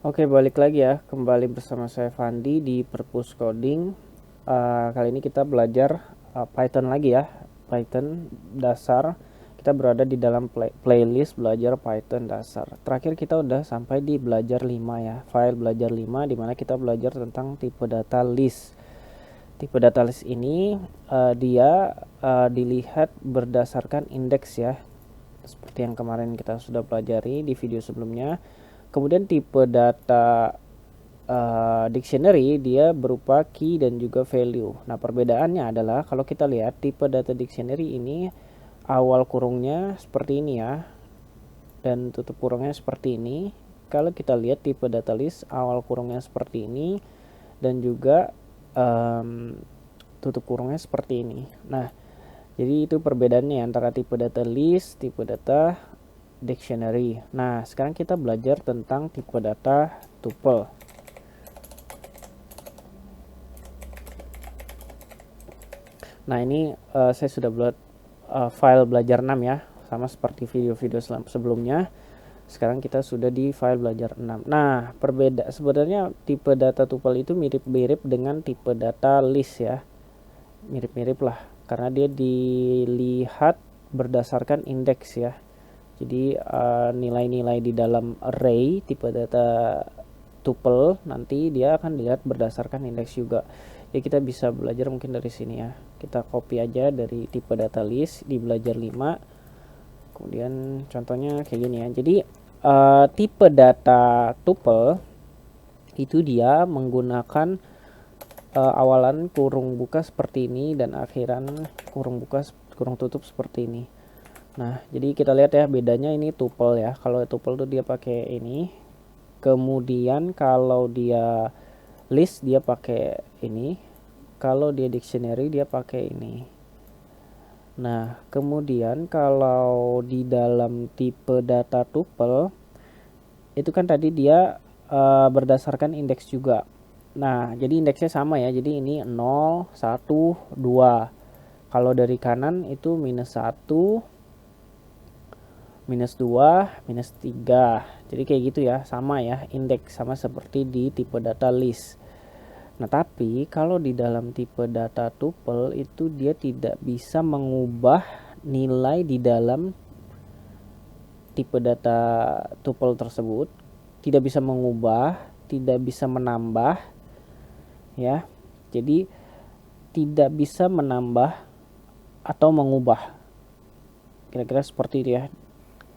Oke, balik lagi ya, kembali bersama saya Fandi di Perpus Coding. Kali ini kita belajar Python lagi ya, Python dasar. Kita berada di dalam playlist belajar Python dasar. Terakhir kita udah sampai di belajar 5 ya, file belajar 5 di mana kita belajar tentang tipe data list. Tipe data list ini dia dilihat berdasarkan indeks ya, seperti yang kemarin kita sudah pelajari di video sebelumnya. Kemudian tipe data dictionary dia berupa key dan juga value. Nah, perbedaannya adalah kalau kita lihat tipe data dictionary ini awal kurungnya seperti ini ya, dan tutup kurungnya seperti ini. Kalau kita lihat tipe data list awal kurungnya seperti ini dan juga tutup kurungnya seperti ini. Nah, jadi itu perbedaannya antara tipe data list, tipe data dictionary. Nah, sekarang kita belajar tentang tipe data tuple. Nah, ini saya sudah buat file belajar 6 ya, sama seperti video-video sebelumnya. Sekarang kita sudah di file belajar 6. Nah, sebenarnya tipe data tuple itu mirip-mirip dengan tipe data list ya. Mirip-mirip lah, karena dia dilihat berdasarkan indeks ya. Jadi nilai-nilai di dalam array tipe data tuple nanti dia akan dilihat berdasarkan indeks juga. Ya, kita bisa belajar mungkin dari sini ya. Kita copy aja dari tipe data list di belajar 5. Kemudian contohnya kayak gini ya. Jadi tipe data tuple itu dia menggunakan awalan kurung buka seperti ini dan akhiran kurung tutup seperti ini. Nah, jadi kita lihat ya bedanya, ini tuple ya. Kalau tuple tuh dia pakai ini. Kemudian kalau dia list dia pakai ini. Kalau dia dictionary dia pakai ini. Nah, kemudian kalau di dalam tipe data tuple itu kan tadi dia berdasarkan indeks juga. Nah, jadi indeksnya sama ya. Jadi ini 0, 1, 2. Kalau dari kanan itu minus 1, minus 2, minus 3. Jadi kayak gitu ya, sama ya, indeks sama seperti di tipe data list. Nah, tapi kalau di dalam tipe data tuple itu dia tidak bisa mengubah nilai di dalam tipe data tuple tersebut, tidak bisa mengubah, tidak bisa menambah ya. Jadi tidak bisa menambah atau mengubah. Kira-kira seperti itu ya,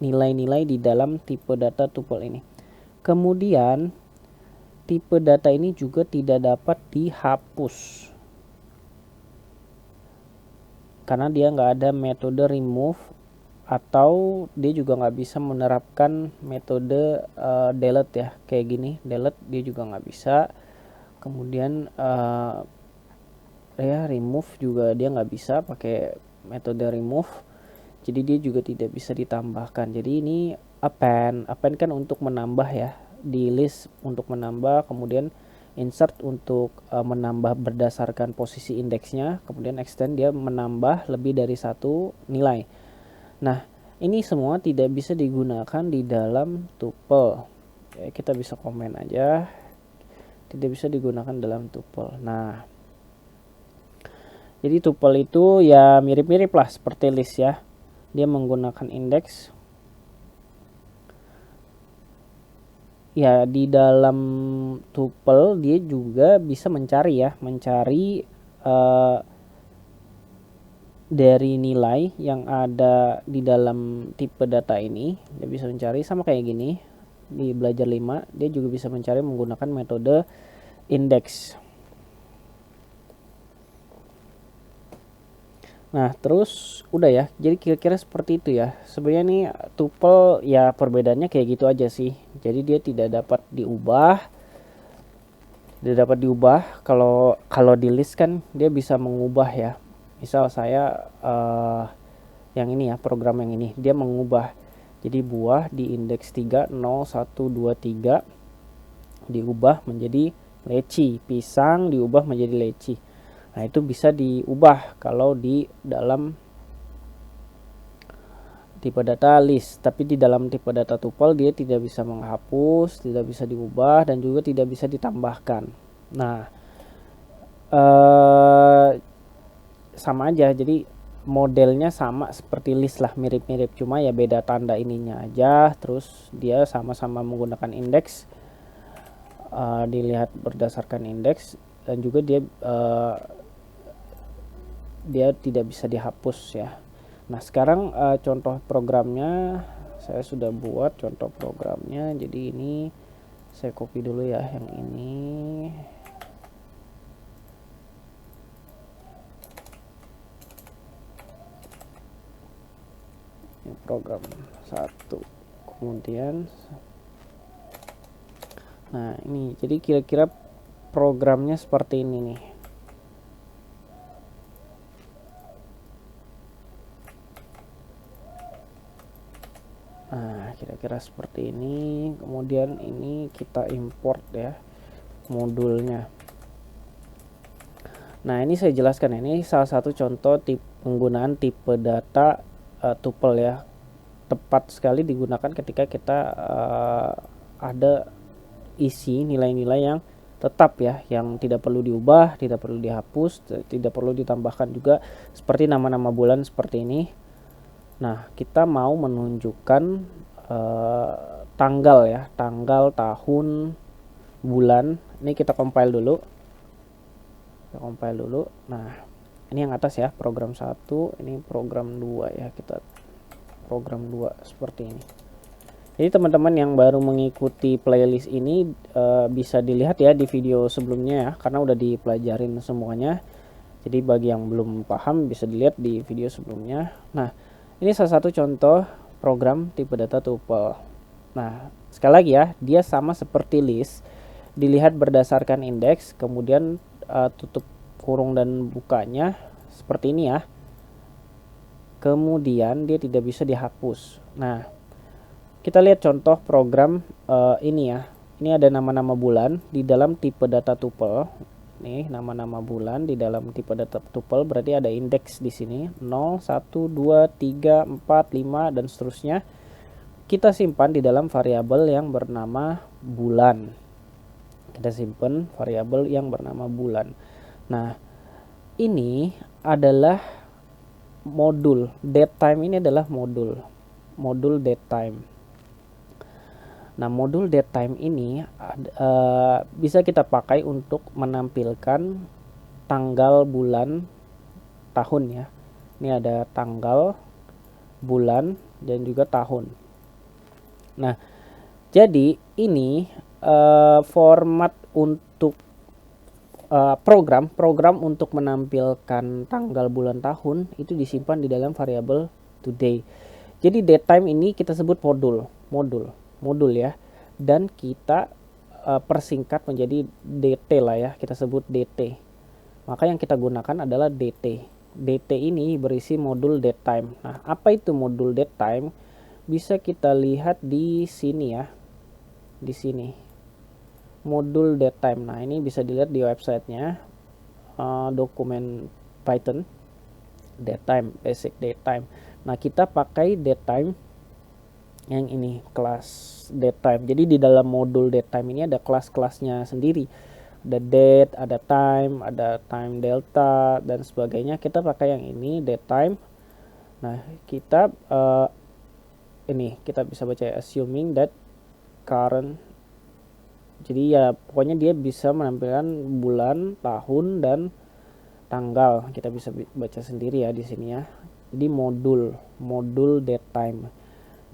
nilai-nilai di dalam tipe data tuple ini. Kemudian tipe data ini juga tidak dapat dihapus karena dia nggak ada metode remove, atau dia juga nggak bisa menerapkan metode delete ya, kayak gini delete dia juga nggak bisa. Kemudian ya remove juga dia nggak bisa pakai metode remove, jadi dia juga tidak bisa ditambahkan. Jadi ini append kan untuk menambah ya, di list untuk menambah, kemudian insert untuk menambah berdasarkan posisi indeksnya, kemudian extend dia menambah lebih dari satu nilai. Nah, ini semua tidak bisa digunakan di dalam tuple ya, kita bisa komen aja tidak bisa digunakan dalam tuple. Nah, jadi tuple itu ya mirip-mirip lah seperti list ya, dia menggunakan indeks ya. Di dalam tuple dia juga bisa mencari ya, mencari dari nilai yang ada di dalam tipe data ini. Dia bisa mencari sama kayak gini di belajar 5, dia juga bisa mencari menggunakan metode indeks. Nah, terus udah ya, jadi kira-kira seperti itu ya. Sebenarnya nih tuple ya perbedaannya kayak gitu aja sih. Jadi dia tidak dapat diubah. Kalau di list kan dia bisa mengubah ya. Misal saya yang ini ya, program yang ini dia mengubah. Jadi buah di indeks 3, 0, 1, 2, 3 diubah menjadi leci. Pisang diubah menjadi leci. Nah, itu bisa diubah kalau di dalam tipe data list, tapi di dalam tipe data tuple dia tidak bisa menghapus, tidak bisa diubah, dan juga tidak bisa ditambahkan. Nah, sama aja, jadi modelnya sama seperti list lah, mirip-mirip, cuma ya beda tanda ininya aja. Terus dia sama-sama menggunakan indeks, dilihat berdasarkan indeks, dan juga dia tidak bisa dihapus ya. Nah sekarang contoh programnya saya sudah buat contoh programnya. Jadi ini saya copy dulu ya yang ini. Ini program 1. Kemudian nah ini jadi kira-kira programnya seperti ini nih. Nah kira-kira seperti ini. Kemudian ini kita import ya modulnya. Nah ini saya jelaskan, ini salah satu contoh penggunaan tipe data tuple ya. Tepat sekali digunakan ketika kita ada isi nilai-nilai yang tetap ya, yang tidak perlu diubah, tidak perlu dihapus, tidak perlu ditambahkan juga, seperti nama-nama bulan seperti ini. Nah kita mau menunjukkan tanggal ya, tanggal, tahun, bulan. Ini kita compile dulu. Nah ini yang atas ya, program 1, ini program 2 ya, kita program 2 seperti ini. Jadi teman-teman yang baru mengikuti playlist ini bisa dilihat ya di video sebelumnya ya, karena udah dipelajarin semuanya. Jadi bagi yang belum paham bisa dilihat di video sebelumnya. Nah ini salah satu contoh program tipe data tuple. Nah sekali lagi ya, dia sama seperti list, dilihat berdasarkan indeks, kemudian tutup kurung dan bukanya seperti ini ya. Kemudian dia tidak bisa dihapus. Nah kita lihat contoh program ini ya. Ini ada nama-nama bulan di dalam tipe data tuple. Nih nama-nama bulan di dalam tipe data tuple, berarti ada indeks di sini 0, 1, 2, 3, 4, 5 dan seterusnya. Kita simpan di dalam variabel yang bernama bulan. Kita simpan variabel yang bernama bulan. Nah, ini adalah modul datetime, ini adalah modul datetime. Nah, modul datetime ini bisa kita pakai untuk menampilkan tanggal, bulan, tahun ya. Ini ada tanggal, bulan, dan juga tahun. Nah, jadi ini format untuk program untuk menampilkan tanggal, bulan, tahun itu disimpan di dalam variabel today. Jadi datetime ini kita sebut modul ya, dan kita persingkat menjadi DT lah ya, kita sebut DT. Maka yang kita gunakan adalah DT. DT ini berisi modul datetime. Nah, apa itu modul datetime? Bisa kita lihat di sini ya, di sini modul datetime. Nah ini bisa dilihat di websitenya, dokumen Python datetime, basic datetime. Nah kita pakai datetime yang ini, kelas datetime. Jadi di dalam modul datetime ini ada kelas-kelasnya sendiri, ada date, ada time delta dan sebagainya. Kita pakai yang ini datetime. Nah kita ini kita bisa baca assuming that current. Jadi ya pokoknya dia bisa menampilkan bulan, tahun, dan tanggal. Kita bisa baca sendiri ya di sini ya. Jadi modul datetime.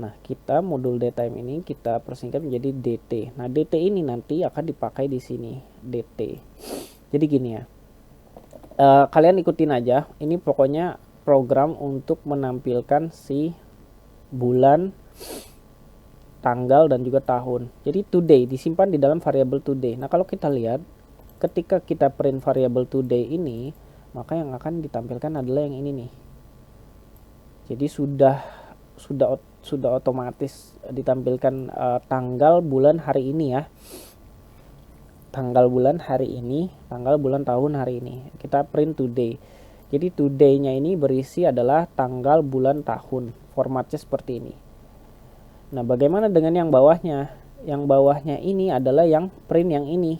Nah kita modul datetime ini kita persingkat menjadi DT. Nah DT ini nanti akan dipakai di sini, DT. Jadi gini ya, kalian ikutin aja. Ini pokoknya program untuk menampilkan si bulan, tanggal, dan juga tahun. Jadi today disimpan di dalam variabel today. Nah kalau kita lihat ketika kita print variabel today ini, maka yang akan ditampilkan adalah yang ini nih. Jadi sudah otomatis ditampilkan tanggal, bulan, hari ini ya. Tanggal, bulan, hari ini, tanggal, bulan, tahun, hari ini. Kita print today. Jadi today-nya ini berisi adalah tanggal, bulan, tahun. formatnya seperti ini. Nah, bagaimana dengan yang bawahnya? Yang bawahnya ini adalah yang print yang ini,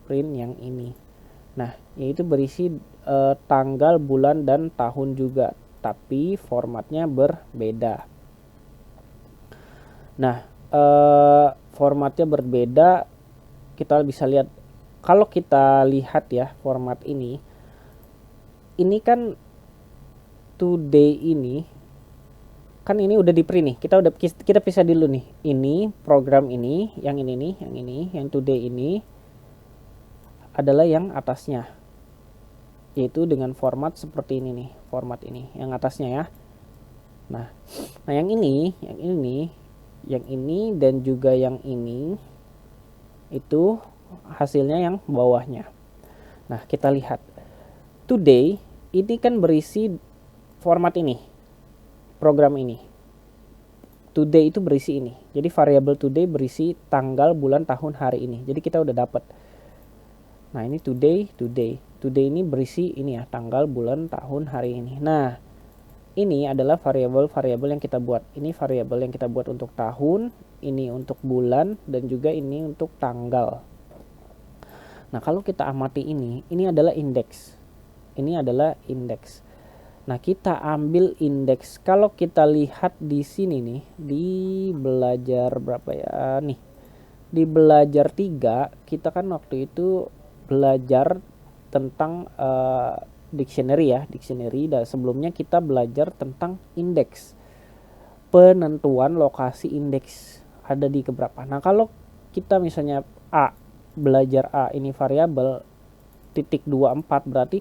print yang ini. Nah, yaitu berisi tanggal, bulan, dan tahun juga, tapi formatnya berbeda. Nah, formatnya berbeda, kita bisa lihat. Kalau kita lihat ya format ini kan today ini kan ini udah di print nih. Kita pisah dulu nih. Ini program ini, yang ini nih, yang today ini adalah yang atasnya. Yaitu dengan format seperti ini nih, format ini yang atasnya ya. Nah, yang ini dan juga yang ini itu hasilnya yang bawahnya. Nah, kita lihat. Today ini kan berisi format ini. Program ini. Today itu berisi ini. Jadi variabel today berisi tanggal, bulan, tahun, hari ini. Jadi kita udah dapat. Nah, ini today. Today ini berisi ini ya, tanggal, bulan, tahun, hari ini. Nah, ini adalah variabel yang kita buat. Ini variabel yang kita buat untuk tahun, ini untuk bulan, dan juga ini untuk tanggal. Nah, kalau kita amati ini adalah indeks. Ini adalah indeks. Nah, kita ambil indeks. Kalau kita lihat di sini nih, di belajar berapa ya nih? Di belajar 3, kita kan waktu itu belajar tentang dictionary ya, dictionary. Dan sebelumnya kita belajar tentang indeks. Penentuan lokasi indeks ada di keberapa. Nah, kalau kita misalnya belajar A ini variabel titik 24, berarti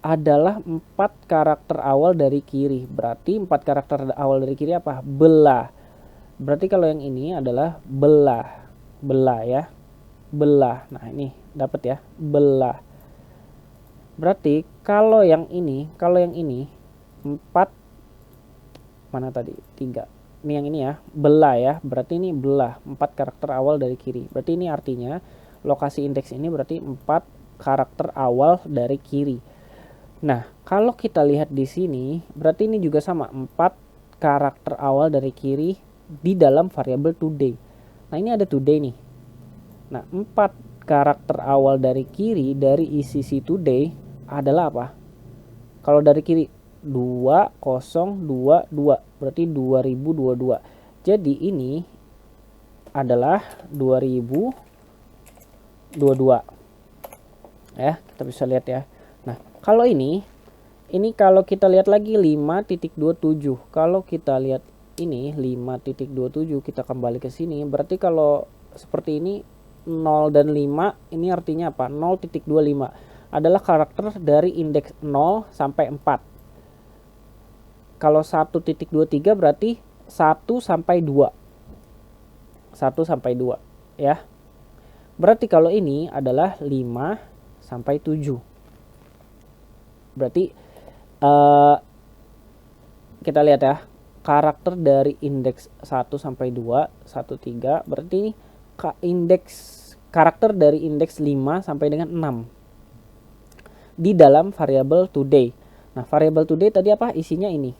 adalah 4 karakter awal dari kiri. Berarti 4 karakter awal dari kiri apa? Belah. Berarti kalau yang ini adalah belah. Belah ya. Belah. Nah, ini dapat ya. Belah. Berarti kalau yang ini 4, mana tadi? 3. Ini yang ini ya. Belah ya. Berarti ini belah. 4 karakter awal dari kiri. Berarti ini artinya lokasi indeks ini berarti 4 karakter awal dari kiri. Nah, kalau kita lihat di sini, berarti ini juga sama, 4 karakter awal dari kiri di dalam variabel today. Nah, ini ada today nih. Nah, 4 karakter awal dari kiri dari isi si today adalah apa? Kalau dari kiri 2022, berarti 2022. Jadi ini adalah 2022. Ya, kita bisa lihat ya. Nah, kalau ini kalau kita lihat lagi 5.27. Kalau kita lihat ini 5.27, kita kembali ke sini. Berarti kalau seperti ini 0 dan 5, ini artinya apa? 0.25 adalah karakter dari indeks 0 sampai 4. Kalau 1.23 berarti 1 sampai 2. 1 sampai 2 ya. Berarti kalau ini adalah 5 sampai 7. Berarti kita lihat ya, karakter dari indeks 1 sampai 2, 1, 3, berarti ini karakter dari indeks 5 sampai dengan 6 di dalam variabel today. Nah, variabel today tadi apa? Isinya ini.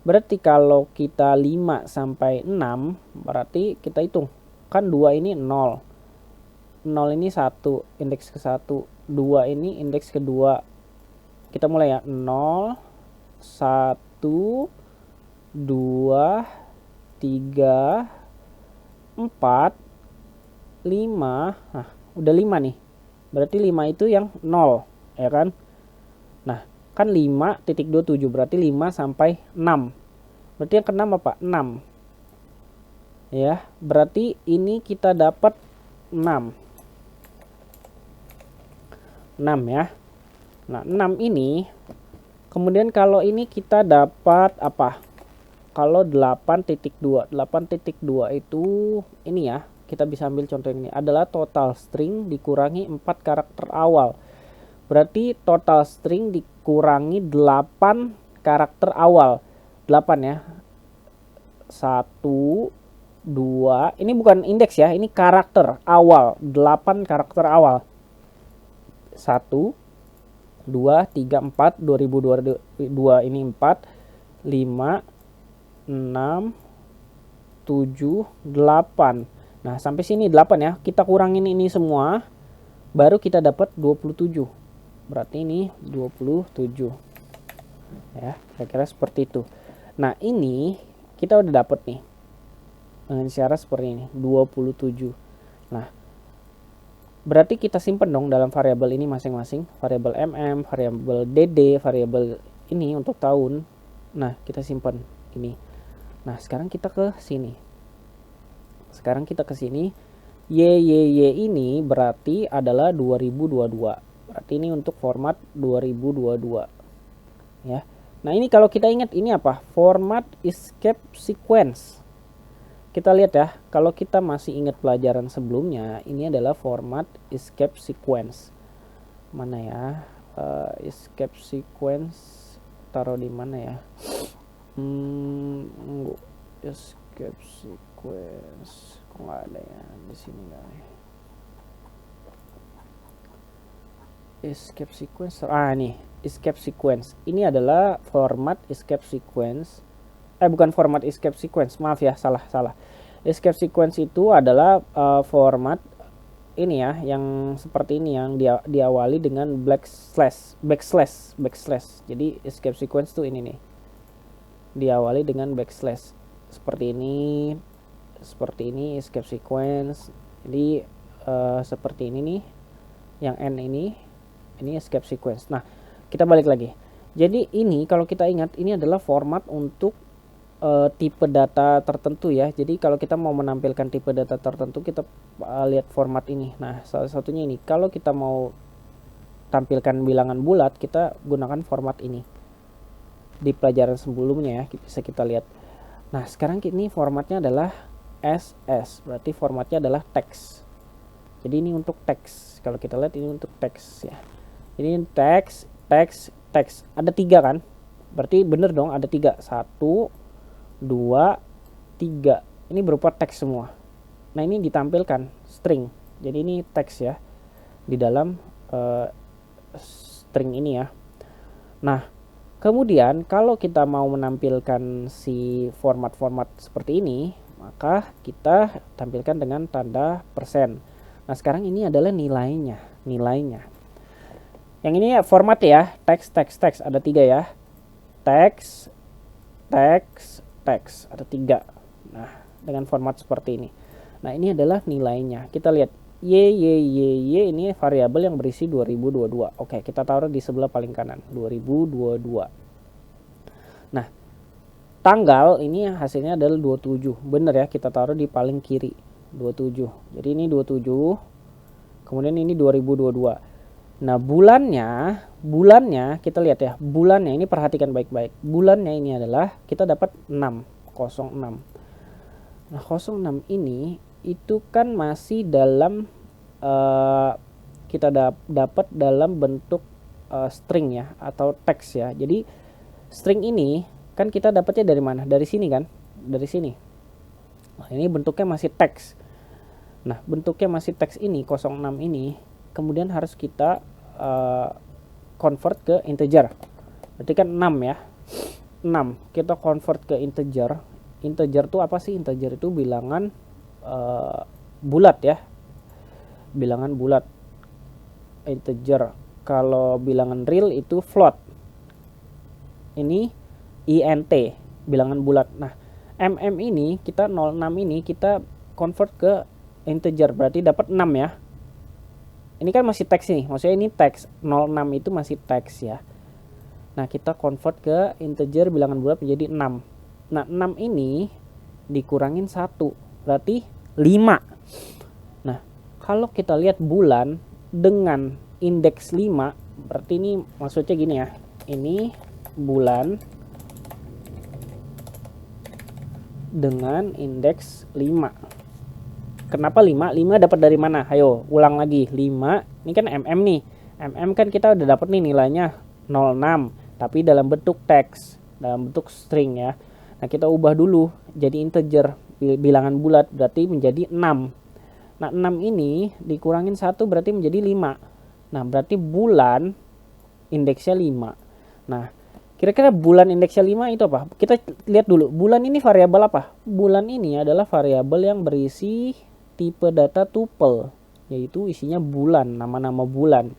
Berarti kalau kita 5 sampai 6, berarti kita hitung. Kan 2 ini 0. 0 ini 1, indeks ke 1. 2 ini indeks kedua. Kita mulai ya. 0, 1, 2, 3, 4, 5. Nah, udah 5 nih. Berarti 5 itu yang 0, ya kan? Nah, kan 5.27 berarti 5 sampai 6. Berarti yang ke-6 apa? 6. Ya, berarti ini kita dapat 6. 6 ya. Nah, 6 ini kemudian kalau ini kita dapat apa? Kalau 8.2. 8.2 itu ini ya. Kita bisa ambil contoh ini adalah total string dikurangi 4 karakter awal. Berarti total string dikurangi 8 karakter awal. 8 ya. 1, 2. Ini bukan indeks ya, ini karakter awal. 8 karakter awal. 1, 2, 3, 4, 2022 ini 4, 5, 6, 7, 8. Nah, sampai sini 8 ya. Kita kurangin ini semua, baru kita dapat 27. Berarti ini 27. Ya, kira-kira seperti itu. Nah, ini kita udah dapat nih. Dengan cara seperti ini, 27. Nah, berarti kita simpen dong dalam variabel ini masing-masing. Variabel variabel variabel ini untuk tahun. Nah, kita simpan ini. Nah, sekarang kita ke sini. Y ini berarti adalah 2022. Berarti ini untuk format 2022. Ya. Nah, ini kalau kita ingat ini apa? Format escape sequence. Kita lihat ya, kalau kita masih ingat pelajaran sebelumnya, ini adalah format escape sequence. Mana ya? Escape sequence taruh di mana ya? Escape sequence kok nggak ada ya di sini guys. Escape sequence, nih escape sequence. Ini adalah format escape sequence. Bukan format escape sequence, maaf ya, salah. Escape sequence itu adalah format ini ya, yang seperti ini, yang diawali dengan backslash. Jadi escape sequence tuh ini nih, diawali dengan backslash seperti ini escape sequence. Jadi seperti ini nih, yang n ini escape sequence. Nah, kita balik lagi. Jadi ini kalau kita ingat, ini adalah format untuk tipe data tertentu ya. Jadi kalau kita mau menampilkan tipe data tertentu, kita lihat format ini. Nah, salah satunya ini. Kalau kita mau tampilkan bilangan bulat, kita gunakan format ini. Di pelajaran sebelumnya ya, bisa kita lihat. Nah, sekarang ini formatnya adalah SS. Berarti formatnya adalah teks. Jadi ini untuk teks. Kalau kita lihat ini untuk teks ya. Ini teks. Ada 3 kan? Berarti bener dong, ada 3. 1, 2, 3. Ini berupa teks semua. Nah, ini ditampilkan string. Jadi ini teks ya, di dalam string ini ya. Nah, kemudian kalau kita mau menampilkan si format-format seperti ini, maka kita tampilkan dengan tanda persen. Nah, sekarang ini adalah nilainya. Yang ini ya format ya, teks. Ada 3 ya. Teks, ada 3. Nah, dengan format seperti ini. Nah, ini adalah nilainya. Kita lihat y ini variabel yang berisi 2022. Oke, kita taruh di sebelah paling kanan, 2022. Nah, tanggal ini hasilnya adalah 27. Bener ya, kita taruh di paling kiri, 27. Jadi ini 27. Kemudian ini 2022. Nah, bulannya kita lihat ya. Bulannya ini perhatikan baik-baik. Bulannya ini adalah kita dapat 06. Nah, 06 ini itu kan masih dalam kita dapat dalam bentuk string ya, atau teks ya. Jadi string ini kan kita dapatnya dari mana? Dari sini kan? Dari sini. Nah, ini bentuknya masih teks. Nah, bentuknya masih teks ini, 06 ini, kemudian harus kita convert ke integer. Berarti kan 6 ya. 6 kita convert ke integer. Integer itu apa sih? Integer itu bilangan bulat ya. Bilangan bulat. Integer. Kalau bilangan real itu float. Ini int, bilangan bulat. Nah, ini kita 06 ini kita convert ke integer, berarti dapat 6 ya. Ini kan masih teks nih, maksudnya ini teks. 06 itu masih teks ya. Nah, kita convert ke integer bilangan bulat menjadi 6. Nah, 6 ini dikurangin 1, berarti 5. Nah, kalau kita lihat bulan dengan indeks 5, berarti ini maksudnya gini ya. Ini bulan dengan indeks 5. Kenapa 5? 5 dapat dari mana? Ayo, ulang lagi. 5, ini kan nih. Kan kita udah dapat nih nilainya 06, tapi dalam bentuk teks, dalam bentuk string ya. Nah, kita ubah dulu jadi integer, bilangan bulat, berarti menjadi 6. Nah, 6 ini dikurangin 1 berarti menjadi 5. Nah, berarti bulan indeksnya 5. Nah, Kira-kira bulan indeksnya 5 itu apa? Kita lihat dulu. Bulan ini variabel apa? Bulan ini adalah variabel yang berisi tipe data tuple, yaitu isinya bulan, nama-nama bulan.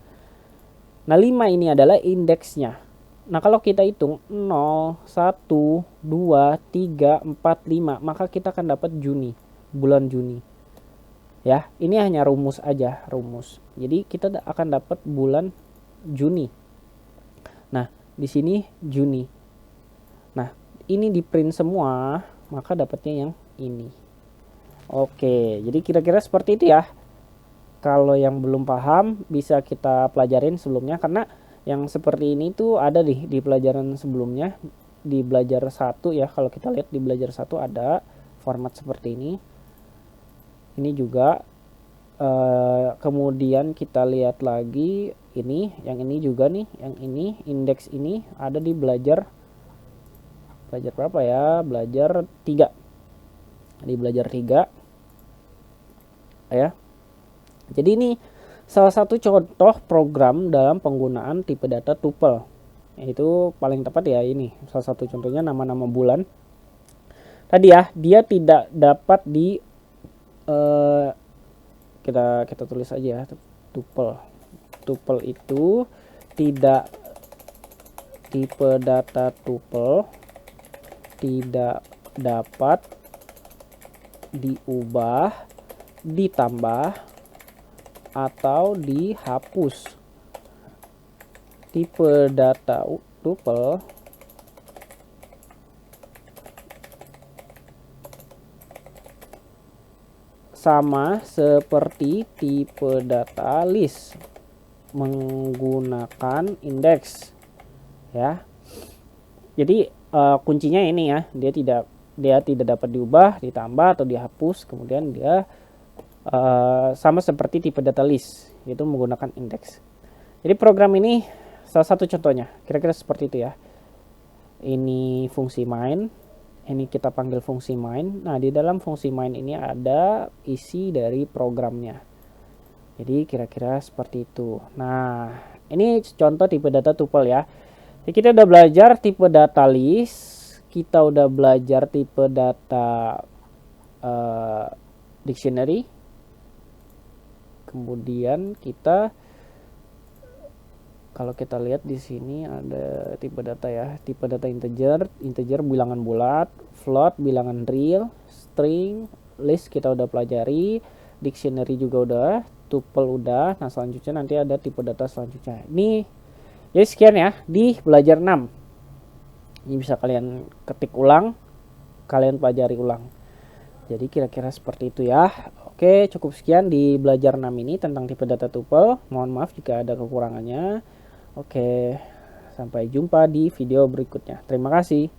Nah, 5 ini adalah indeksnya. Nah, kalau kita hitung 0, 1, 2, 3, 4, 5, maka kita akan dapat Juni, bulan Juni. Ya, ini hanya rumus aja, rumus. Jadi kita akan dapat bulan Juni. Nah, di sini Juni. Nah, ini di print semua, maka dapatnya yang ini. Oke, jadi kira-kira seperti itu ya. Kalau yang belum paham bisa kita pelajarin sebelumnya, karena yang seperti ini tuh ada di pelajaran sebelumnya, di belajar 1 ya. Kalau kita lihat di belajar 1 ada format seperti ini. Ini juga kemudian kita lihat lagi ini, yang ini juga nih, yang ini indeks ini ada di belajar berapa ya? Belajar 3. Di belajar 3 ya. Jadi ini salah satu contoh program dalam penggunaan tipe data tuple. Itu paling tepat ya ini. Salah satu contohnya nama-nama bulan. Tadi ya, dia tidak dapat di kita tulis aja tuple. Tuple itu tidak, tipe data tuple tidak dapat diubah, ditambah, atau dihapus. Tipe data tuple sama seperti tipe data list menggunakan indeks ya. Jadi kuncinya ini ya, dia tidak dapat diubah, ditambah, atau dihapus. Kemudian dia sama seperti tipe data list, yaitu menggunakan indeks. Jadi program ini salah satu contohnya kira-kira seperti itu ya. Ini fungsi main, ini kita panggil fungsi main. Nah, di dalam fungsi main ini ada isi dari programnya. Jadi kira-kira seperti itu. Nah, ini contoh tipe data tuple ya. Jadi kita udah belajar tipe data list, kita udah belajar tipe data dictionary. Kemudian kita, kalau kita lihat di sini ada tipe data ya, tipe data integer bilangan bulat, float bilangan real, string, list kita udah pelajari, dictionary juga udah, tuple udah. Nah, selanjutnya nanti ada tipe data selanjutnya. Ini jadi sekian ya di belajar 6. Ini bisa kalian ketik ulang, kalian pelajari ulang. Jadi kira-kira seperti itu ya. Oke, cukup sekian di belajar 6 ini tentang tipe data tuple. Mohon maaf jika ada kekurangannya. Oke, sampai jumpa di video berikutnya. Terima kasih.